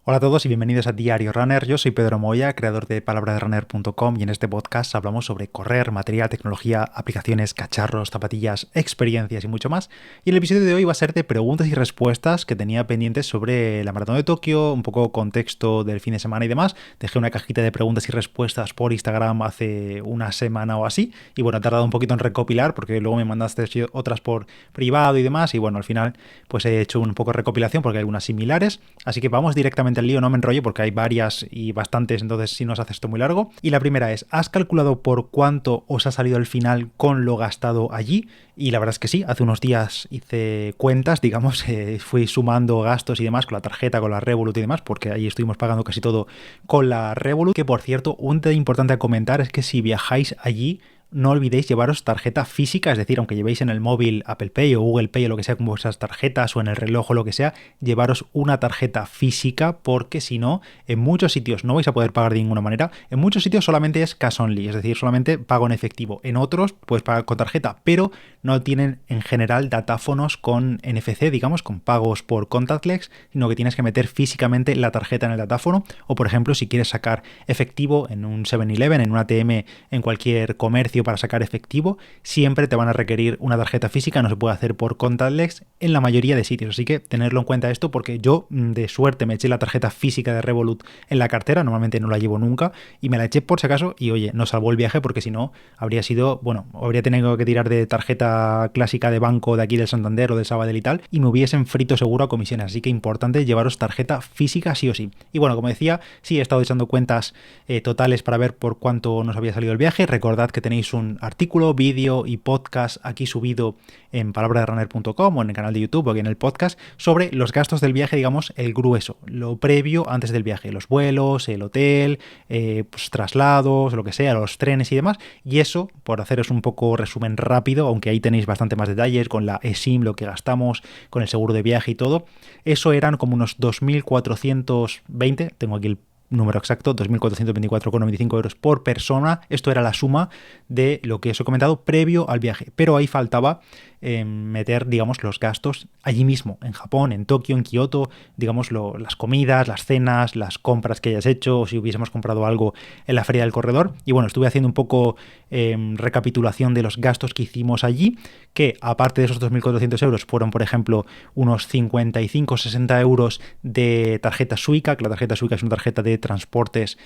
Hola a todos y bienvenidos a Diario Runner. Yo soy Pedro Moya, creador de palabraderunner.com, y en este podcast hablamos sobre correr, material, tecnología, aplicaciones, cacharros, zapatillas, experiencias y mucho más. Y el episodio de hoy va a ser de preguntas y respuestas que tenía pendientes sobre la maratón de Tokio, un poco contexto del fin de semana y demás. Dejé una cajita de preguntas y respuestas por Instagram hace una semana o así, y bueno, he tardado un poquito en recopilar porque luego me mandaste otras por privado y demás, y bueno, al final pues he hecho un poco de recopilación porque hay algunas similares, así que vamos directamente al lío, no me enrollo porque hay varias y bastantes, entonces si nos hace esto muy largo. Y la primera es, ¿has calculado por cuánto os ha salido el final con lo gastado allí? Y la verdad es que sí, hace unos días hice cuentas, digamos, fui sumando gastos y demás con la tarjeta, con la Revolut y demás, porque ahí estuvimos pagando casi todo con la Revolut. Que por cierto, un tema importante a comentar es que si viajáis allí, no olvidéis llevaros tarjeta física, es decir, aunque llevéis en el móvil Apple Pay o Google Pay o lo que sea con vuestras tarjetas o en el reloj o lo que sea, llevaros una tarjeta física porque si no, en muchos sitios no vais a poder pagar de ninguna manera. En muchos sitios solamente es cash only, es decir, solamente pago en efectivo. En otros puedes pagar con tarjeta, pero no tienen en general datáfonos con NFC, digamos, con pagos por contactless, sino que tienes que meter físicamente la tarjeta en el datáfono. O por ejemplo, si quieres sacar efectivo en un 7-Eleven, en un ATM, en cualquier comercio para sacar efectivo, siempre te van a requerir una tarjeta física, no se puede hacer por contactless en la mayoría de sitios, así que tenerlo en cuenta esto porque yo de suerte me eché la tarjeta física de Revolut en la cartera, normalmente no la llevo nunca, y me la eché por si acaso y oye, nos salvó el viaje porque si no habría sido, bueno, habría tenido que tirar de tarjeta clásica de banco de aquí del Santander o del Sabadell y tal, y me hubiesen frito seguro a comisiones, así que importante llevaros tarjeta física sí o sí. Y bueno, como decía, sí he estado echando cuentas totales para ver por cuánto nos había salido el viaje. Recordad que tenéis un artículo, vídeo y podcast aquí subido en palabraderunner.com o en el canal de YouTube o aquí en el podcast sobre los gastos del viaje, digamos, el grueso, lo previo antes del viaje, los vuelos, el hotel, pues, traslados, lo que sea, los trenes y demás. Y eso, por haceros un poco resumen rápido, aunque ahí tenéis bastante más detalles con la eSIM, lo que gastamos, con el seguro de viaje y todo, eso eran como unos 2.420, tengo aquí el número exacto, 2.424,95 euros por persona. Esto era la suma de lo que os he comentado previo al viaje, pero ahí faltaba meter, digamos, los gastos allí mismo, en Japón, en Tokio, en Kioto, digamos, las comidas, las cenas, las compras que hayas hecho, o si hubiésemos comprado algo en la feria del corredor. Y bueno, estuve haciendo un poco recapitulación de los gastos que hicimos allí, que aparte de esos 2.400 euros fueron, por ejemplo, unos 55-60 euros de tarjeta Suica, que la tarjeta Suica es una tarjeta de transportes,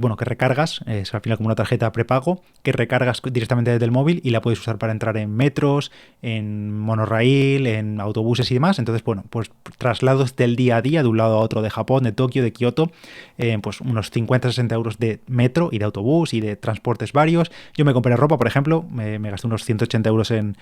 bueno, que recargas, es al final como una tarjeta prepago, que recargas directamente desde el móvil y la puedes usar para entrar en metros, en monorraíl, en autobuses y demás. Entonces, bueno, pues traslados del día a día de un lado a otro, de Japón, de Tokio, de Kioto, pues unos 50-60 euros de metro y de autobús y de transportes varios. Yo me compré ropa, por ejemplo, me gasté unos 180 euros en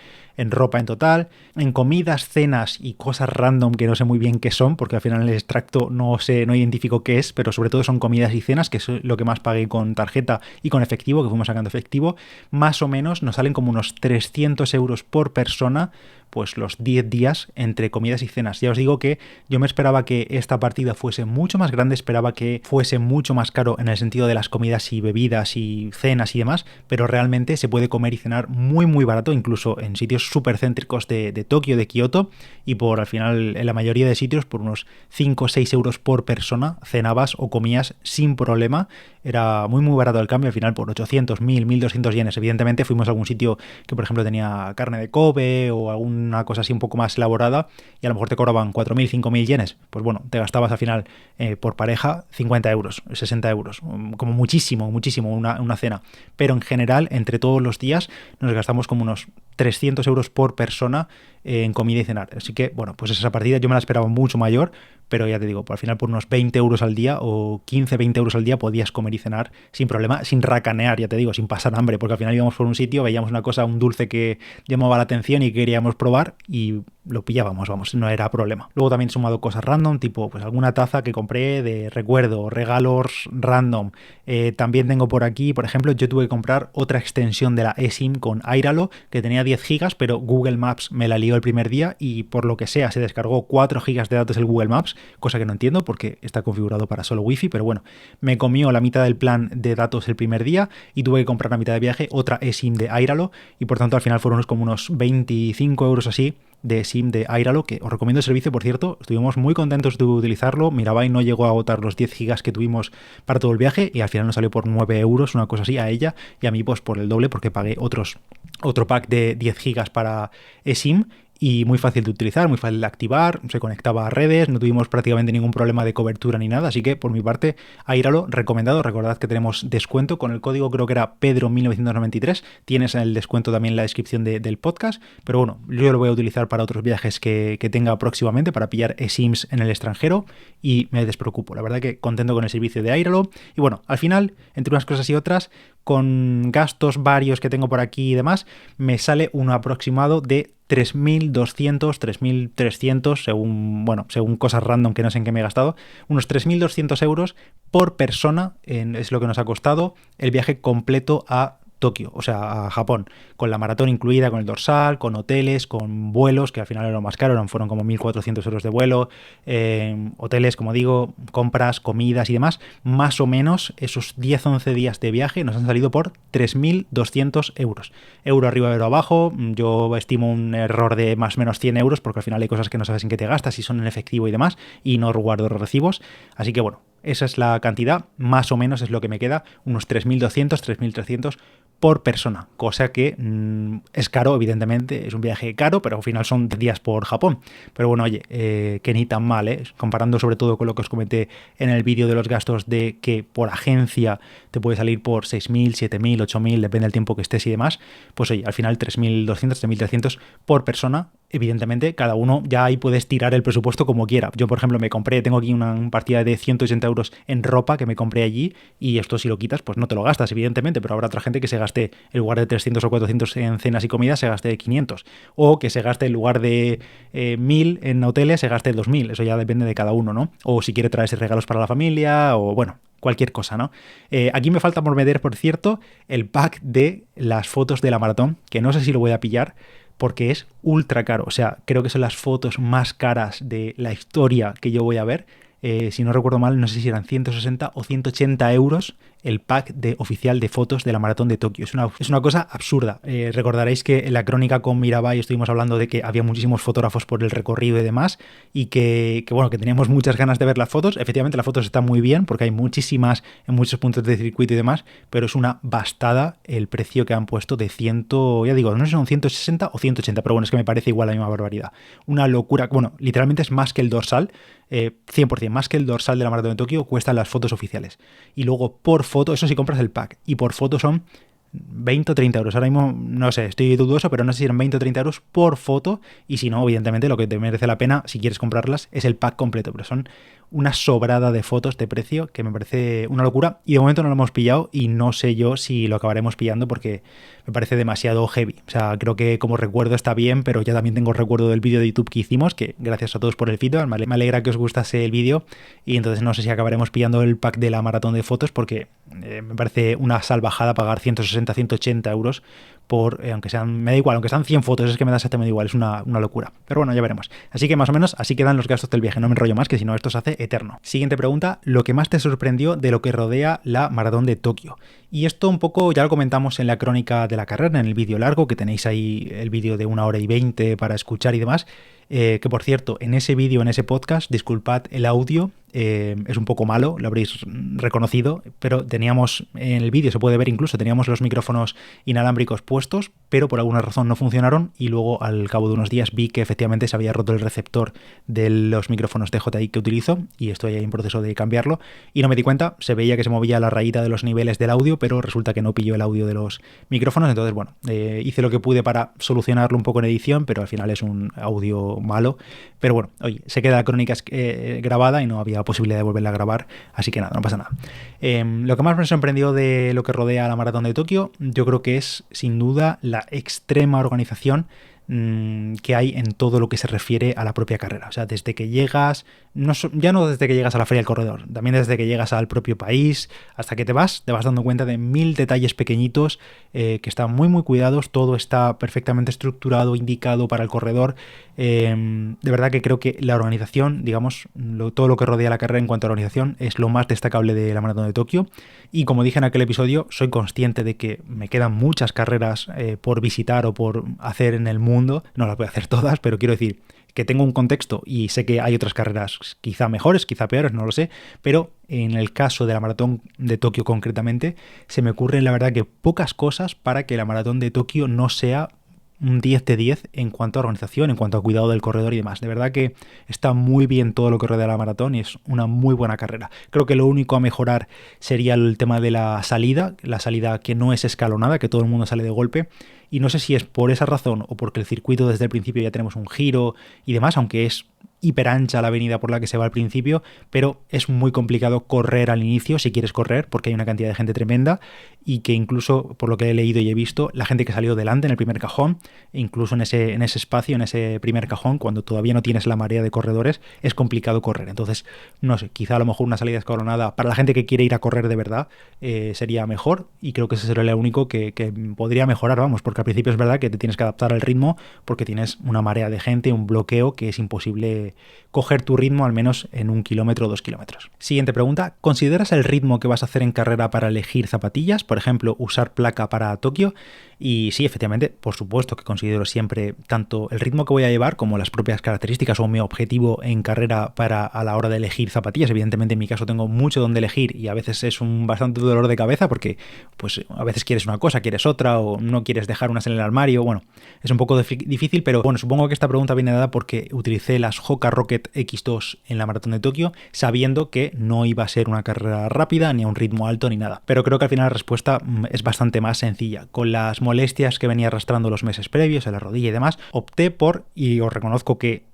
ropa en total, en comidas, cenas y cosas random que no sé muy bien qué son, porque al final el extracto no sé, no identifico qué es, pero sobre todo son comidas y cenas, que es lo que más pagué con tarjeta y con efectivo, que fuimos sacando efectivo. Más o menos nos salen como unos 300 euros por persona, pues los 10 días entre comidas y cenas. Ya os digo que yo me esperaba que esta partida fuese mucho más grande, esperaba que fuese mucho más caro en el sentido de las comidas y bebidas y cenas y demás, pero realmente se puede comer y cenar muy muy barato, incluso en sitios súper céntricos de Tokio, de Kioto, y por al final en la mayoría de sitios por unos 5 o 6 euros por persona cenabas o comías sin problema. Era muy muy barato el cambio, al final por 800, 1000, 1200 yenes. Evidentemente fuimos a algún sitio que por ejemplo tenía carne de Kobe o alguna cosa así un poco más elaborada y a lo mejor te cobraban 4000, 5000 yenes. Pues bueno, te gastabas al final por pareja 50 euros, 60 euros, como muchísimo, muchísimo una cena. Pero en general, entre todos los días nos gastamos como unos 300 euros por persona en comida y cenar. Así que, bueno, pues esa partida yo me la esperaba mucho mayor, pero ya te digo, al final por unos 20 euros al día o 15, 20 euros al día podías comer y cenar sin problema, sin racanear, ya te digo, sin pasar hambre, porque al final íbamos por un sitio, veíamos una cosa, un dulce que llamaba la atención y queríamos probar y lo pillábamos, vamos, no era problema. Luego también he sumado cosas random, tipo pues alguna taza que compré de recuerdo, regalos random. También tengo por aquí, por ejemplo, yo tuve que comprar otra extensión de la eSIM con Airalo, que tenía 10 gigas, pero Google Maps me la lió el primer día y por lo que sea se descargó 4 gigas de datos el Google Maps, cosa que no entiendo porque está configurado para solo Wi-Fi, pero bueno, me comió la mitad del plan de datos el primer día y tuve que comprar a mitad de viaje otra eSIM de Airalo y por tanto al final fueron como unos 25 euros así de SIM de Airalo, que os recomiendo el servicio, por cierto. Estuvimos muy contentos de utilizarlo. Mirabai no llegó a agotar los 10 gigas que tuvimos para todo el viaje y al final nos salió por 9 euros, una cosa así, a ella y a mí pues por el doble, porque pagué otro pack de 10 gigas para eSIM. Y muy fácil de utilizar, muy fácil de activar, se conectaba a redes, no tuvimos prácticamente ningún problema de cobertura ni nada, así que por mi parte, Airalo, recomendado. Recordad que tenemos descuento con el código, creo que era Pedro1993, tienes el descuento también en la descripción del podcast, pero bueno, yo lo voy a utilizar para otros viajes que tenga próximamente, para pillar eSIMs en el extranjero y me despreocupo. La verdad que contento con el servicio de Airalo. Y bueno, al final, entre unas cosas y otras, con gastos varios que tengo por aquí y demás, me sale un aproximado de 3.200, 3.300, según cosas random que no sé en qué me he gastado, unos 3.200 euros por persona es lo que nos ha costado el viaje completo a Tokio, o sea, a Japón, con la maratón incluida, con el dorsal, con hoteles, con vuelos, que al final era lo más caro, fueron como 1.400 euros de vuelo, hoteles, como digo, compras, comidas y demás. Más o menos esos 10-11 días de viaje nos han salido por 3.200 euros. Euro arriba, euro abajo, yo estimo un error de más o menos 100 euros, porque al final hay cosas que no sabes en qué te gastas, si son en efectivo y demás, y no guardo recibos, así que bueno, esa es la cantidad, más o menos es lo que me queda, unos 3.200, 3.300 por persona, cosa que es caro, evidentemente, es un viaje caro, pero al final son días por Japón. Pero bueno, oye, que ni tan mal, comparando sobre todo con lo que os comenté en el vídeo de los gastos de que por agencia te puede salir por 6.000, 7.000, 8.000, depende del tiempo que estés y demás, pues oye, al final 3.200, 3.300 por persona. Evidentemente, cada uno ya ahí puedes tirar el presupuesto como quiera. Yo, por ejemplo, tengo aquí una partida de 180 euros en ropa que me compré allí y esto si lo quitas, pues no te lo gastas, evidentemente, pero habrá otra gente que se gaste, en lugar de 300 o 400 en cenas y comidas, se gaste 500. O que se gaste en lugar de 1.000 en hoteles, se gaste 2.000. Eso ya depende de cada uno, ¿no? O si quiere traerse regalos para la familia o bueno, cualquier cosa, ¿no? Aquí me falta por meter, por cierto, el pack de las fotos de la maratón, que no sé si lo voy a pillar, porque es ultra caro. O sea, creo que son las fotos más caras de la historia que yo voy a ver. Si no recuerdo mal, no sé si eran 160 o 180 euros el pack oficial de fotos de la maratón de Tokio. Es una cosa absurda. Recordaréis que en la crónica con Mirabai estuvimos hablando de que había muchísimos fotógrafos por el recorrido y demás, y que teníamos muchas ganas de ver las fotos. Efectivamente, las fotos están muy bien porque hay muchísimas en muchos puntos de circuito y demás, pero es una bastada el precio que han puesto de ya digo, no sé si son 160 o 180, pero bueno, es que me parece igual la misma barbaridad. Una locura. Bueno, literalmente es más que el dorsal, 100% más que el dorsal de la maratón de Tokio cuestan las fotos oficiales. Y luego por foto, eso sí compras el pack, y por foto son 20 o 30 euros. Ahora mismo no sé, estoy dudoso, pero no sé si eran 20 o 30 euros por foto, y si no, evidentemente lo que te merece la pena si quieres comprarlas es el pack completo, pero son una sobrada de fotos de precio que me parece una locura, y de momento no lo hemos pillado y no sé yo si lo acabaremos pillando porque me parece demasiado heavy. O sea, creo que como recuerdo está bien, pero ya también tengo recuerdo del vídeo de YouTube que hicimos, que gracias a todos por el feedback, me alegra que os gustase el vídeo, y entonces no sé si acabaremos pillando el pack de la maratón de fotos porque me parece una salvajada pagar 160, 180 euros por, aunque sean, me da igual, aunque sean 100 fotos, es que me da exactamente igual, es una locura. Pero bueno, ya veremos. Así que más o menos así quedan los gastos del viaje, no me enrollo más, que si no esto se hace eterno. Siguiente pregunta, lo que más te sorprendió de lo que rodea la maratón de Tokio. Y esto un poco ya lo comentamos en la crónica de la carrera, en el vídeo largo, que tenéis ahí el vídeo de 1 hora y 20 para escuchar y demás. Que por cierto, en ese vídeo, en ese podcast, disculpad el audio, es un poco malo, lo habréis reconocido, pero teníamos, en el vídeo se puede ver incluso, teníamos los micrófonos inalámbricos puestos, pero por alguna razón no funcionaron, y luego al cabo de unos días vi que efectivamente se había roto el receptor de los micrófonos DJI que utilizo, y estoy ahí en proceso de cambiarlo, y no me di cuenta, se veía que se movía la rayita de los niveles del audio, pero resulta que no pilló el audio de los micrófonos. Entonces bueno, hice lo que pude para solucionarlo un poco en edición, pero al final es un audio malo, pero bueno, oye, se queda la crónica grabada y no había posibilidad de volverla a grabar, así que nada, no pasa nada. Lo que más me sorprendió de lo que rodea la maratón de Tokio, yo creo que es sin duda la extrema organización que hay en todo lo que se refiere a la propia carrera. O sea, desde que llegas, ya no desde que llegas a la feria del corredor, también desde que llegas al propio país, hasta que te vas dando cuenta de 1000 detalles pequeñitos que están muy muy cuidados, todo está perfectamente estructurado, indicado para el corredor. De verdad que creo que la organización, digamos, todo lo que rodea la carrera en cuanto a organización es lo más destacable de la maratón de Tokio, y como dije en aquel episodio, soy consciente de que me quedan muchas carreras por visitar o por hacer en el mundo mundo, no las voy a hacer todas, pero quiero decir que tengo un contexto y sé que hay otras carreras quizá mejores, quizá peores, no lo sé, pero en el caso de la maratón de Tokio concretamente, se me ocurren la verdad que pocas cosas para que la maratón de Tokio no sea un 10 de 10 en cuanto a organización, en cuanto a cuidado del corredor y demás. De verdad que está muy bien todo lo que rodea la maratón y es una muy buena carrera. Creo que lo único a mejorar sería el tema de la salida que no es escalonada, que todo el mundo sale de golpe. Y no sé si es por esa razón o porque el circuito desde el principio ya tenemos un giro y demás, aunque es hiper ancha la avenida por la que se va al principio, pero es muy complicado correr al inicio si quieres correr porque hay una cantidad de gente tremenda y que incluso, por lo que he leído y he visto, la gente que salió delante en el primer cajón, incluso en ese espacio, en ese primer cajón, cuando todavía no tienes la marea de corredores, es complicado correr. Entonces, no sé, quizá a lo mejor una salida escalonada para la gente que quiere ir a correr de verdad sería mejor y creo que ese sería lo único que podría mejorar, vamos, porque al principio es verdad que te tienes que adaptar al ritmo porque tienes una marea de gente, un bloqueo que es imposible coger tu ritmo al menos en 1 kilómetro o 2 kilómetros. Siguiente pregunta, ¿consideras el ritmo que vas a hacer en carrera para elegir zapatillas? Por ejemplo, usar placa para Tokio. Y sí, efectivamente, por supuesto que considero siempre tanto el ritmo que voy a llevar como las propias características o mi objetivo en carrera para a la hora de elegir zapatillas. Evidentemente en mi caso tengo mucho donde elegir y a veces es un bastante dolor de cabeza porque pues a veces quieres una cosa, quieres otra o no quieres dejar unas en el armario. Bueno, es un poco difícil, pero bueno, supongo que esta pregunta viene dada porque utilicé las Hoka Rocket X2 en la maratón de Tokio sabiendo que no iba a ser una carrera rápida ni a un ritmo alto ni nada. Pero creo que al final la respuesta es bastante más sencilla. Con las molestias que venía arrastrando los meses previos en la rodilla y demás, opté por, y os reconozco que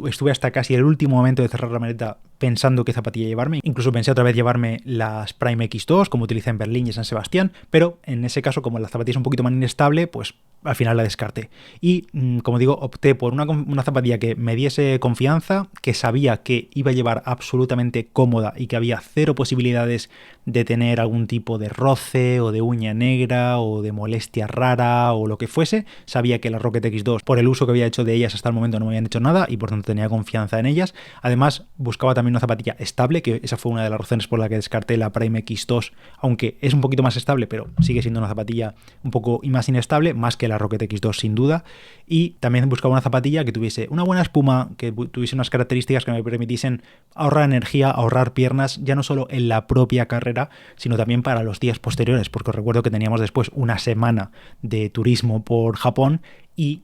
estuve hasta casi el último momento de cerrar la maleta pensando qué zapatilla llevarme. Incluso pensé otra vez llevarme las Prime X2 como utilicé en Berlín y en San Sebastián, pero en ese caso como la zapatilla es un poquito más inestable, pues al final la descarté. Y como digo, opté por una zapatilla que me diese confianza, que sabía que iba a llevar absolutamente cómoda y que había cero posibilidades de tener algún tipo de roce o de uña negra o de molestia rara o lo que fuese. Sabía que la Rocket X2, por el uso que había hecho de ellas hasta el momento, no me habían hecho nada y por tanto tenía confianza en ellas. Además, buscaba también una zapatilla estable, que esa fue una de las razones por la que descarté la Prime X2, aunque es un poquito más estable, pero sigue siendo una zapatilla un poco más inestable, más que la Rocket X2 sin duda. Y también buscaba una zapatilla que tuviese una buena espuma, que tuviese unas características que me permitiesen ahorrar energía, ahorrar piernas, ya no solo en la propia carrera, sino también para los días posteriores, porque os recuerdo que teníamos después una semana de turismo por Japón y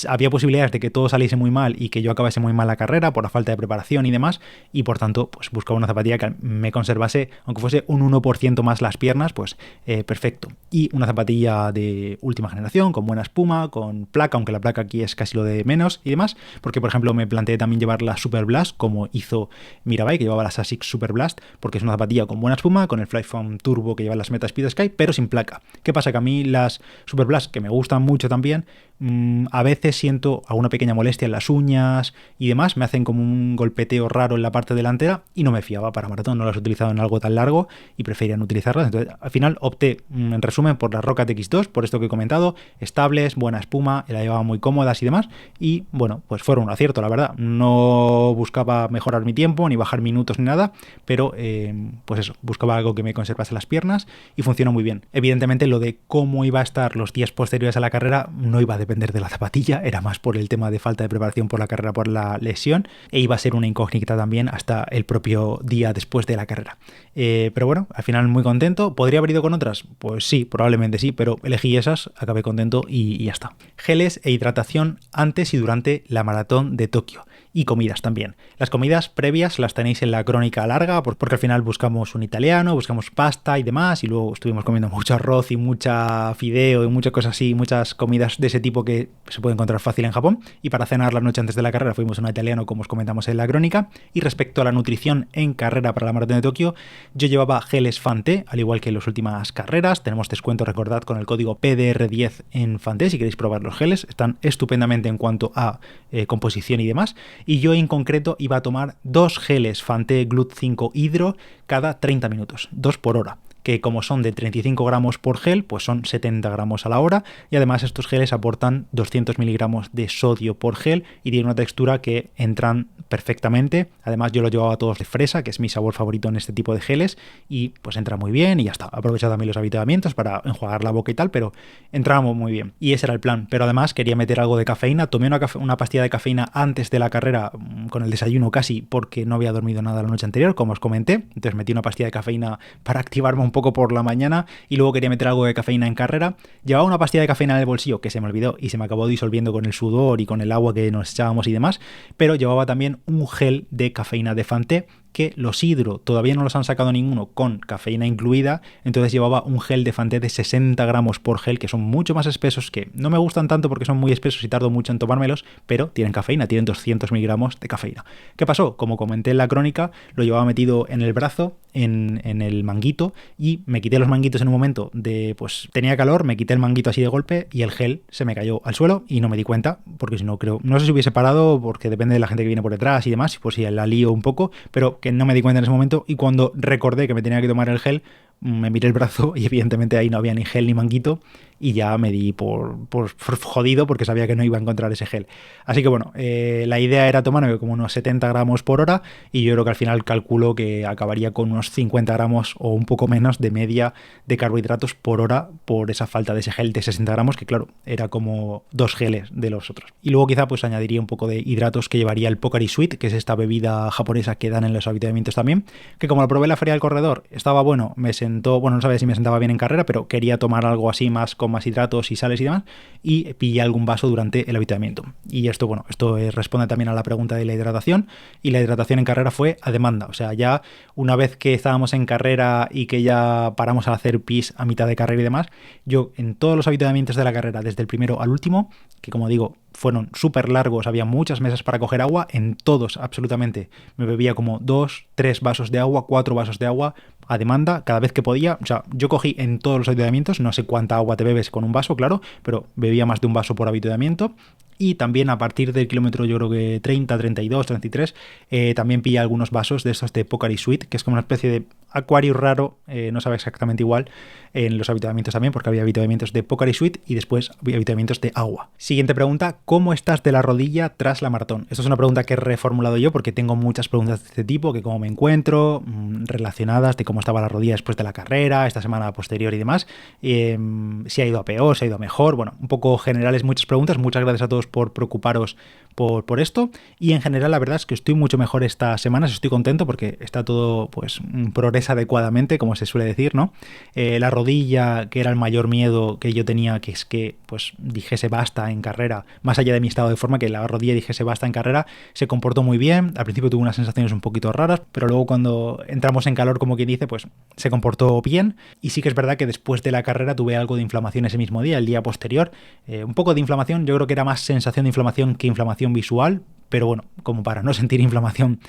había posibilidades de que todo saliese muy mal y que yo acabase muy mal la carrera por la falta de preparación y demás, y por tanto pues buscaba una zapatilla que me conservase, aunque fuese un 1% más las piernas, pues perfecto. Y una zapatilla de última generación, con buena espuma, con placa, aunque la placa aquí es casi lo de menos y demás, porque por ejemplo me planteé también llevar la Super Blast, como hizo Mirabai, que llevaba las Asics Super Blast, porque es una zapatilla con buena espuma, con el Flyfoam Turbo que lleva las Meta Speed Sky, pero sin placa. ¿Qué pasa? Que a mí las Super Blast, que me gustan mucho también, a veces siento alguna pequeña molestia en las uñas y demás, me hacen como un golpeteo raro en la parte delantera y no me fiaba para maratón, no las he utilizado en algo tan largo y prefería no utilizarlas. Entonces al final opté, en resumen, por la Rocket X2, por esto que he comentado, estables, buena espuma, la llevaba muy cómodas y demás, y bueno, pues fueron un acierto, la verdad. No buscaba mejorar mi tiempo, ni bajar minutos ni nada, pero pues eso, buscaba algo que me conservase las piernas y funcionó muy bien. Evidentemente lo de cómo iba a estar los días posteriores a la carrera no iba a depender de la zapatilla, era más por el tema de falta de preparación por la carrera, por la lesión, e iba a ser una incógnita también hasta el propio día después de la carrera. Pero bueno, al final muy contento. ¿Podría haber ido con otras? Pues sí, probablemente sí, pero elegí esas, acabé contento y ya está. Geles e hidratación antes y durante la maratón de Tokio. Y comidas también. Las comidas previas las tenéis en la crónica larga, porque al final buscamos un italiano, buscamos pasta y demás, y luego estuvimos comiendo mucho arroz y mucha fideo y muchas cosas así, muchas comidas de ese tipo que se puede encontrar fácil en Japón. Y para cenar la noche antes de la carrera fuimos a un italiano, como os comentamos en la crónica. Y respecto a la nutrición en carrera para la maratón de Tokio, yo llevaba geles Fanté, al igual que en las últimas carreras. Tenemos descuento, recordad, con el código PDR10 en Fanté, si queréis probar los geles. Están estupendamente en cuanto a composición y demás. Y yo en concreto iba a tomar 2 geles Fanté Glut 5 Hydro cada 30 minutos, 2 por hora. que como son de 35 gramos por gel, pues son 70 gramos a la hora, y además estos geles aportan 200 miligramos de sodio por gel y tienen una textura que entran perfectamente. Además yo lo llevaba todos de fresa, que es mi sabor favorito en este tipo de geles, y pues entra muy bien y ya está. Aprovecho también los avituallamientos para enjuagar la boca y tal, pero entraba muy bien. Y ese era el plan. Pero además quería meter algo de cafeína. Tomé una pastilla de cafeína antes de la carrera, con el desayuno casi, porque no había dormido nada la noche anterior, como os comenté. Entonces metí una pastilla de cafeína para activarme un poco por la mañana y luego quería meter algo de cafeína en carrera. Llevaba una pastilla de cafeína en el bolsillo que se me olvidó y se me acabó disolviendo con el sudor y con el agua que nos echábamos y demás, pero llevaba también un gel de cafeína de Fanté, que los Hydro todavía no los han sacado ninguno con cafeína incluida, entonces llevaba un gel de Fanté de 60 gramos por gel, que son mucho más espesos, que no me gustan tanto porque son muy espesos y tardo mucho en tomármelos, pero tienen cafeína, tienen 200 miligramos de cafeína. ¿Qué pasó? Como comenté en la crónica, lo llevaba metido en el brazo, en el manguito, y me quité los manguitos en un momento de, pues tenía calor, me quité el manguito así de golpe y el gel se me cayó al suelo y no me di cuenta, porque si no creo, no sé si hubiese parado, porque depende de la gente que viene por detrás y demás, pues si la lío un poco, pero que no me di cuenta en ese momento, y cuando recordé que me tenía que tomar el gel, me miré el brazo y evidentemente ahí no había ni gel ni manguito, y ya me di por jodido porque sabía que no iba a encontrar ese gel. Así que bueno, la idea era tomarme como unos 70 gramos por hora, y yo creo que al final calculo que acabaría con unos 50 gramos o un poco menos de media de carbohidratos por hora por esa falta de ese gel de 60 gramos, que claro, era como 2 geles de los otros. Y luego quizá pues añadiría un poco de hidratos que llevaría el Pocari Sweat, que es esta bebida japonesa que dan en los avituallamientos también, que como lo probé en la feria del corredor, estaba bueno, me sentó, bueno, no sabía si me sentaba bien en carrera, pero quería tomar algo así más con más hidratos y sales y demás, y pillé algún vaso durante el avituallamiento. Y esto, bueno, esto responde también a la pregunta de la hidratación, y la hidratación en carrera fue a demanda. O sea, ya una vez que estábamos en carrera y que ya paramos a hacer pis a mitad de carrera y demás, yo en todos los avituallamientos de la carrera, desde el primero al último, que como digo, fueron súper largos, había muchas mesas para coger agua, en todos absolutamente me bebía como 2, 3 vasos de agua, 4 vasos de agua a demanda cada vez que podía. O sea, yo cogí en todos los avituallamientos, no sé cuánta agua te bebes con un vaso, claro, pero bebía más de un vaso por avituallamiento. Y también a partir del kilómetro, yo creo que 30, 32, 33, también pillé algunos vasos de estos de Pocari Sweat, que es como una especie de acuario raro, no sabe exactamente igual, en los avituallamientos también, porque había avituallamientos de Pocari Sweat y después había avituallamientos de agua. Siguiente pregunta: ¿cómo estás de la rodilla tras la maratón? Esto es una pregunta que he reformulado yo porque tengo muchas preguntas de este tipo, que cómo me encuentro, relacionadas de cómo estaba la rodilla después de la carrera, esta semana posterior y demás, si ha ido a peor, si ha ido a mejor, bueno, un poco generales, muchas preguntas. Muchas gracias a todos por preocuparos por esto, y en general la verdad es que estoy mucho mejor estas semanas, estoy contento porque está todo pues progresa adecuadamente, como se suele decir, ¿no? La rodilla, que era el mayor miedo que yo tenía, que es que pues dijese basta en carrera, más allá de mi estado de forma, que la rodilla dijese basta en carrera, se comportó muy bien. Al principio tuve unas sensaciones un poquito raras, pero luego cuando entramos en calor, como quien dice, pues se comportó bien. Y sí que es verdad que después de la carrera tuve algo de inflamación ese mismo día, el día posterior, un poco de inflamación. Yo creo que era más sensación de inflamación que inflamación visual, pero bueno, como para no sentir inflamación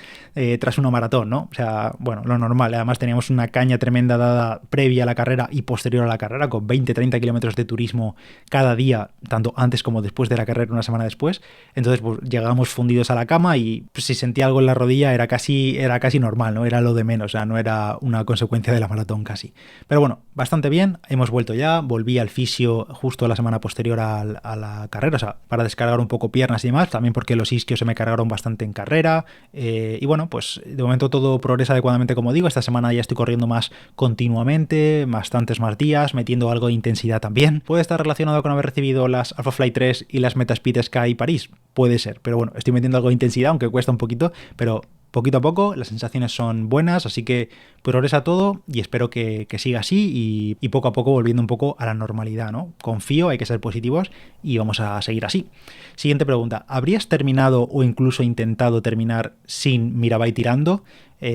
tras una maratón, ¿no? O sea, bueno, lo normal. Además teníamos una caña tremenda dada previa a la carrera y posterior a la carrera, con 20-30 kilómetros de turismo cada día, tanto antes como después de la carrera, una semana después. Entonces pues llegábamos fundidos a la cama y pues, si sentía algo en la rodilla era casi normal, ¿no? Era lo de menos, o sea, no era una consecuencia de la maratón casi. Pero bueno, bastante bien, hemos vuelto ya, volví al fisio justo la semana posterior a la carrera, o sea, para descargar un poco piernas y demás, también porque los isquios se me cargaron bastante en carrera, y bueno, pues de momento todo progresa adecuadamente, como digo. Esta semana ya estoy corriendo más continuamente, bastantes más días, metiendo algo de intensidad también. ¿Puede estar relacionado con haber recibido las Alpha Flight 3 y las Metaspeed Sky París? Puede ser, pero bueno, estoy metiendo algo de intensidad, aunque cuesta un poquito, pero poquito a poco las sensaciones son buenas, así que progresa todo y espero que siga así y poco a poco volviendo un poco a la normalidad, ¿no? Confío, hay que ser positivos y vamos a seguir así. Siguiente pregunta: ¿habrías terminado o incluso intentado terminar sin Mirabai tirando?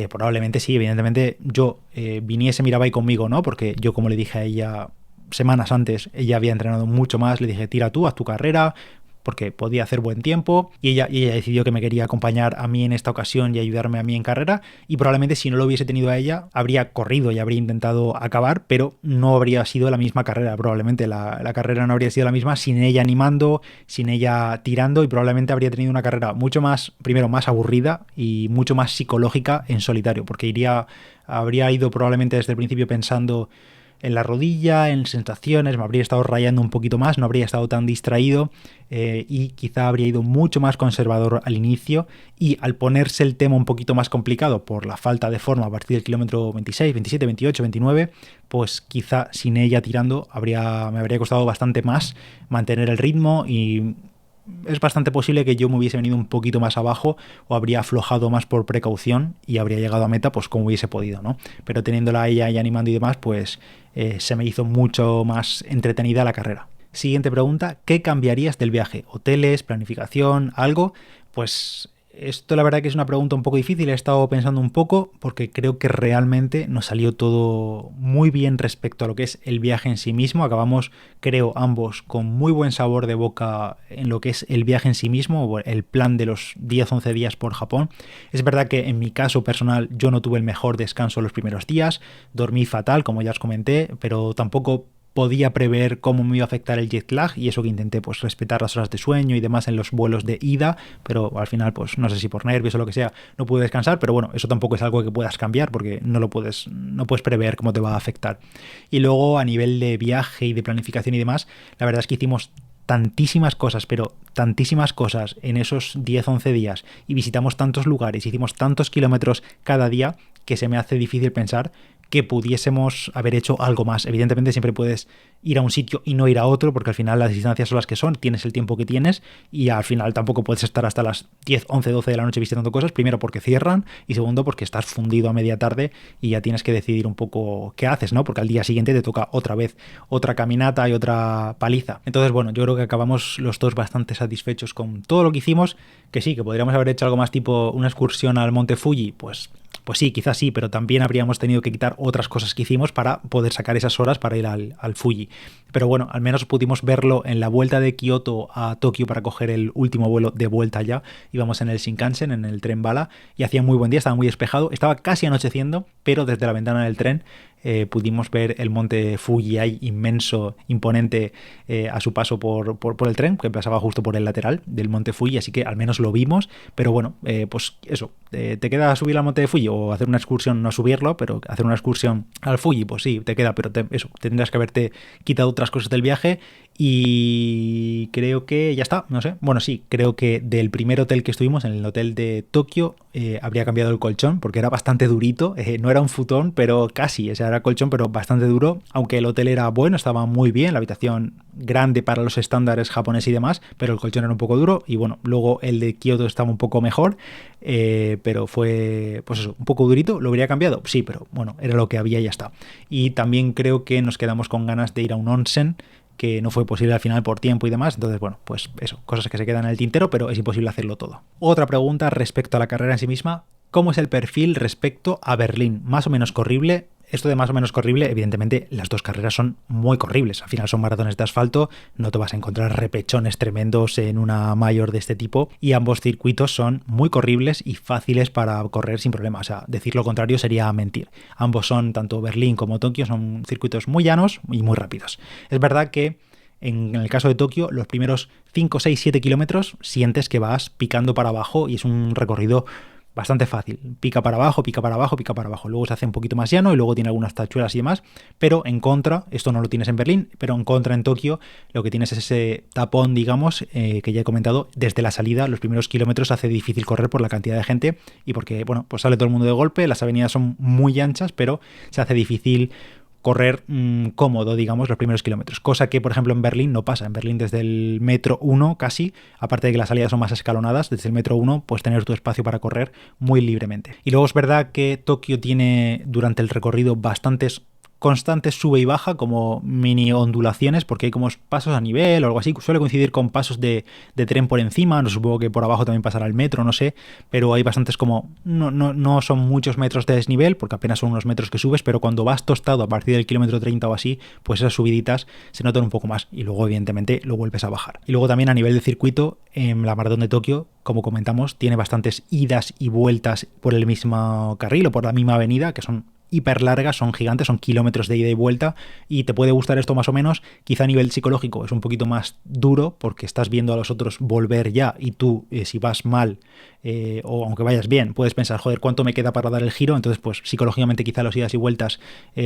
Probablemente sí, evidentemente yo viniese Mirabai conmigo, ¿no? Porque yo, como le dije a ella semanas antes, ella había entrenado mucho más, le dije tira tú, haz tu carrera, porque podía hacer buen tiempo y ella decidió que me quería acompañar a mí en esta ocasión y ayudarme a mí en carrera, y probablemente si no lo hubiese tenido a ella habría corrido y habría intentado acabar, pero no habría sido la misma carrera. Probablemente la carrera no habría sido la misma sin ella animando, sin ella tirando, y probablemente habría tenido una carrera mucho más, primero, más aburrida y mucho más psicológica en solitario, porque habría ido probablemente desde el principio pensando en la rodilla, en sensaciones, me habría estado rayando un poquito más, no habría estado tan distraído, y quizá habría ido mucho más conservador al inicio, y al ponerse el tema un poquito más complicado por la falta de forma a partir del kilómetro 26, 27, 28, 29, pues quizá sin ella tirando me habría costado bastante más mantener el ritmo, y es bastante posible que yo me hubiese venido un poquito más abajo o habría aflojado más por precaución y habría llegado a meta pues como hubiese podido, ¿no? Pero teniéndola a ella y animando y demás, pues se me hizo mucho más entretenida la carrera. Siguiente pregunta, ¿qué cambiarías del viaje? ¿Hoteles, planificación, algo? Pues esto la verdad que es una pregunta un poco difícil, he estado pensando un poco porque creo que realmente nos salió todo muy bien respecto a lo que es el viaje en sí mismo. Acabamos, creo, ambos con muy buen sabor de boca en lo que es el viaje en sí mismo, el plan de los 10-11 días por Japón. Es verdad que en mi caso personal yo no tuve el mejor descanso los primeros días, dormí fatal, como ya os comenté, pero tampoco podía prever cómo me iba a afectar el jet lag, y eso que intenté pues respetar las horas de sueño y demás en los vuelos de ida, pero al final pues no sé si por nervios o lo que sea no pude descansar, pero bueno, eso tampoco es algo que puedas cambiar porque no puedes prever cómo te va a afectar. Y luego a nivel de viaje y de planificación y demás, la verdad es que hicimos tantísimas cosas, pero tantísimas cosas en esos 10-11 días, y visitamos tantos lugares, hicimos tantos kilómetros cada día, que se me hace difícil pensar que pudiésemos haber hecho algo más. Evidentemente siempre puedes ir a un sitio y no ir a otro, porque al final las distancias son las que son, tienes el tiempo que tienes, y al final tampoco puedes estar hasta las 10, 11, 12 de la noche visitando cosas, primero porque cierran y segundo porque estás fundido a media tarde y ya tienes que decidir un poco qué haces, ¿no? Porque al día siguiente te toca otra vez otra caminata y otra paliza. Entonces, bueno, yo creo que acabamos los dos bastante satisfechos con todo lo que hicimos, que sí, que podríamos haber hecho algo más tipo una excursión al Monte Fuji, pues sí, quizás sí, pero también habríamos tenido que quitar otras cosas que hicimos para poder sacar esas horas para ir al Fuji. Pero bueno, al menos pudimos verlo en la vuelta de Kioto a Tokio para coger el último vuelo de vuelta ya. Íbamos en el Shinkansen, en el tren bala, y hacía muy buen día, estaba muy despejado, estaba casi anocheciendo, pero desde la ventana del tren pudimos ver el monte Fuji ahí inmenso, imponente, a su paso por el tren, que pasaba justo por el lateral del monte Fuji, así que al menos lo vimos. Pero bueno, pues eso, ¿te queda subir al monte de Fuji o hacer una excursión? No subirlo, pero hacer una excursión al Fuji, pues sí, te queda, pero eso, tendrás que haberte quitado otras cosas del viaje. Y creo que ya está, no sé. Bueno, sí, creo que del primer hotel que estuvimos, en el hotel de Tokio, habría cambiado el colchón porque era bastante durito, no era un futón, pero casi, o sea, era colchón, pero bastante duro. Aunque el hotel era bueno, estaba muy bien, la habitación grande para los estándares japoneses y demás, pero el colchón era un poco duro. Y bueno, luego el de Kioto estaba un poco mejor, pero fue, pues eso, un poco durito. ¿Lo habría cambiado? Sí, pero bueno, era lo que había y ya está. Y también creo que nos quedamos con ganas de ir a un onsen, que no fue posible al final por tiempo y demás. Entonces, bueno, pues eso, cosas que se quedan en el tintero, pero es imposible hacerlo todo. Otra pregunta respecto a la carrera en sí misma: ¿cómo es el perfil respecto a Berlín? ¿Más o menos corrible? Esto de más o menos corrible, evidentemente las dos carreras son muy corribles. Al final son maratones de asfalto, no te vas a encontrar repechones tremendos en una mayor de este tipo, y ambos circuitos son muy corribles y fáciles para correr sin problema. O sea, decir lo contrario sería mentir. Ambos son, tanto Berlín como Tokio, son circuitos muy llanos y muy rápidos. Es verdad que en el caso de Tokio, los primeros 5, 6, 7 kilómetros sientes que vas picando para abajo y es un recorrido bastante fácil. Pica para abajo, pica para abajo, pica para abajo. Luego se hace un poquito más llano y luego tiene algunas tachuelas y demás. Pero en contra, esto no lo tienes en Berlín, pero en contra en Tokio lo que tienes es ese tapón, digamos, que ya he comentado, desde la salida. Los primeros kilómetros hace difícil correr por la cantidad de gente y porque, bueno, pues sale todo el mundo de golpe. Las avenidas son muy anchas, pero se hace difícil correr cómodo, digamos, los primeros kilómetros. Cosa que, por ejemplo, en Berlín no pasa. En Berlín, desde el metro 1 casi, aparte de que las salidas son más escalonadas, desde el metro 1 puedes tener tu espacio para correr muy libremente. Y luego es verdad que Tokio tiene durante el recorrido bastantes constante sube y baja, como mini ondulaciones, porque hay como pasos a nivel o algo así. Suele coincidir con pasos de tren por encima, no supongo que por abajo también pasará el metro, no sé, pero hay bastantes como, no son muchos metros de desnivel, porque apenas son unos metros que subes, pero cuando vas tostado a partir del kilómetro 30 o así, pues esas subiditas se notan un poco más y luego evidentemente lo vuelves a bajar. Y luego también a nivel de circuito, en la maratón de Tokio, como comentamos, tiene bastantes idas y vueltas por el mismo carril o por la misma avenida, que son hiper largas, son gigantes, son kilómetros de ida y vuelta, y te puede gustar esto más o menos. Quizá a nivel psicológico es un poquito más duro porque estás viendo a los otros volver ya y tú, si vas mal, o aunque vayas bien, puedes pensar, joder, ¿cuánto me queda para dar el giro? Entonces, pues psicológicamente quizá los idas y vueltas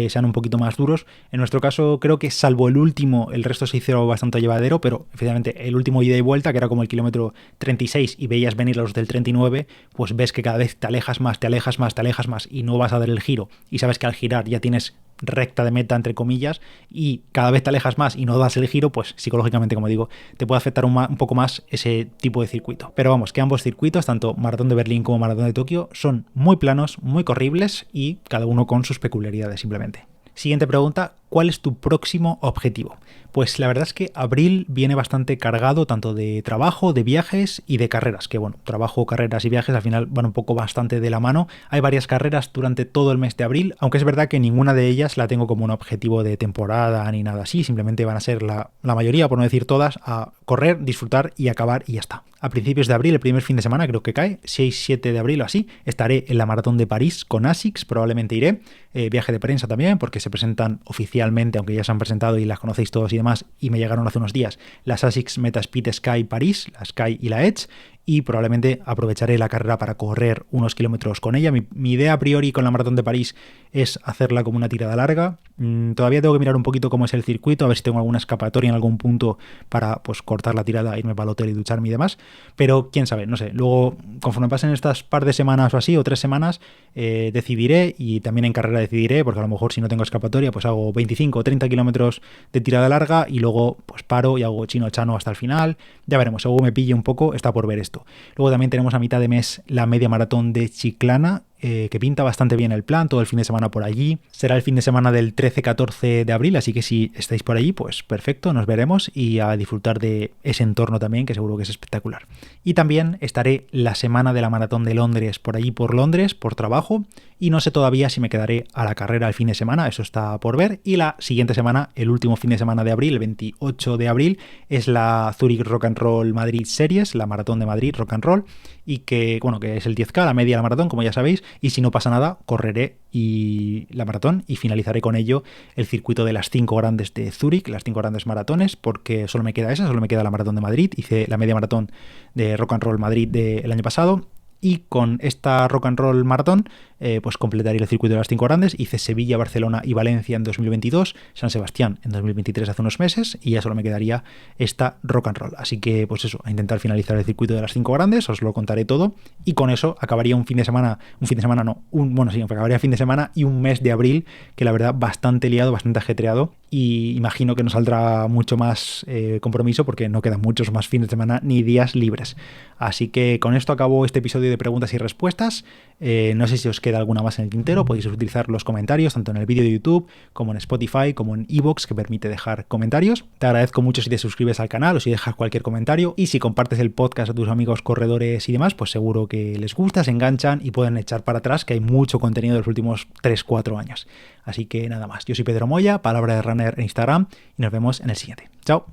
sean un poquito más duros. En nuestro caso, creo que salvo el último, el resto se hicieron bastante llevadero, pero efectivamente el último ida y vuelta, que era como el kilómetro 36 y veías venir a los del 39, pues ves que cada vez te alejas más, te alejas más, te alejas más y no vas a dar el giro. Y sabes que al girar ya tienes recta de meta, entre comillas, y cada vez te alejas más y no das el giro, pues psicológicamente, como digo, te puede afectar un poco más ese tipo de circuito. Pero vamos, que ambos circuitos, tanto Maratón de Berlín como Maratón de Tokio, son muy planos, muy corribles y cada uno con sus peculiaridades simplemente. Siguiente pregunta, ¿cuál es tu próximo objetivo? Pues la verdad es que abril viene bastante cargado tanto de trabajo, de viajes y de carreras, que bueno, trabajo, carreras y viajes al final van un poco bastante de la mano. Hay varias carreras durante todo el mes de abril, aunque es verdad que ninguna de ellas la tengo como un objetivo de temporada ni nada así, simplemente van a ser la mayoría, por no decir todas, a correr, disfrutar y acabar y ya está. A principios de abril, el primer fin de semana creo que cae, 6-7 de abril o así, estaré en la Maratón de París con ASICS, probablemente iré, viaje de prensa también, porque se presentan oficialmente, aunque ya se han presentado y las conocéis todos y demás, y me llegaron hace unos días, las ASICS Metaspeed Sky París, la Sky y la Edge, y probablemente aprovecharé la carrera para correr unos kilómetros con ella. Mi idea a priori con la Maratón de París es hacerla como una tirada larga. Todavía tengo que mirar un poquito cómo es el circuito, a ver si tengo alguna escapatoria en algún punto para pues cortar la tirada, irme para el hotel y ducharme y demás. Pero quién sabe, no sé. Luego, conforme pasen estas par de semanas o así, o 3 semanas, decidiré, y también en carrera decidiré, porque a lo mejor si no tengo escapatoria, pues hago 25 o 30 kilómetros de tirada larga y luego pues paro y hago chino-chano hasta el final. Ya veremos, según me pille un poco, está por ver esto. Luego también tenemos a mitad de mes la media maratón de Chiclana, que pinta bastante bien el plan, todo el fin de semana por allí. Será el fin de semana del 13-14 de abril, así que si estáis por allí, pues perfecto, nos veremos y a disfrutar de ese entorno también, que seguro que es espectacular. Y también estaré la semana de la maratón de Londres por allí por Londres, por trabajo, y no sé todavía si me quedaré a la carrera el fin de semana, eso está por ver. Y la siguiente semana, el último fin de semana de abril, el 28 de abril, es la Zurich Rock and Roll Madrid Series, la maratón de Madrid Rock and Roll, y que, bueno, que es el 10K, la media de la maratón, como ya sabéis, y si no pasa nada, correré la maratón y finalizaré con ello el circuito de las 5 grandes de Zúrich, las 5 grandes maratones, porque solo me queda esa, solo me queda la maratón de Madrid. Hice la media maratón de Rock and Roll Madrid del año pasado, y con esta Rock and Roll Maratón pues completaré el circuito de las 5 grandes. Hice Sevilla, Barcelona y Valencia en 2022, San Sebastián en 2023 hace unos meses, y ya solo me quedaría esta Rock and Roll. Así que pues eso, a intentar finalizar el circuito de las 5 grandes, os lo contaré todo, y con eso acabaría acabaría fin de semana y un mes de abril que la verdad bastante liado, bastante ajetreado, y imagino que no saldrá mucho más compromiso porque no quedan muchos más fines de semana ni días libres. Así que con esto acabo este episodio de preguntas y respuestas. No sé si os queda alguna más en el tintero, podéis utilizar los comentarios tanto en el vídeo de YouTube como en Spotify como en iVoox, que permite dejar comentarios. Te agradezco mucho si te suscribes al canal o si dejas cualquier comentario, y si compartes el podcast a tus amigos corredores y demás, pues seguro que les gusta, se enganchan y pueden echar para atrás, que hay mucho contenido de los últimos 3-4 años. Así que nada más, yo soy Pedro Moya, Palabra de Runner en Instagram, y nos vemos en el siguiente. Chao.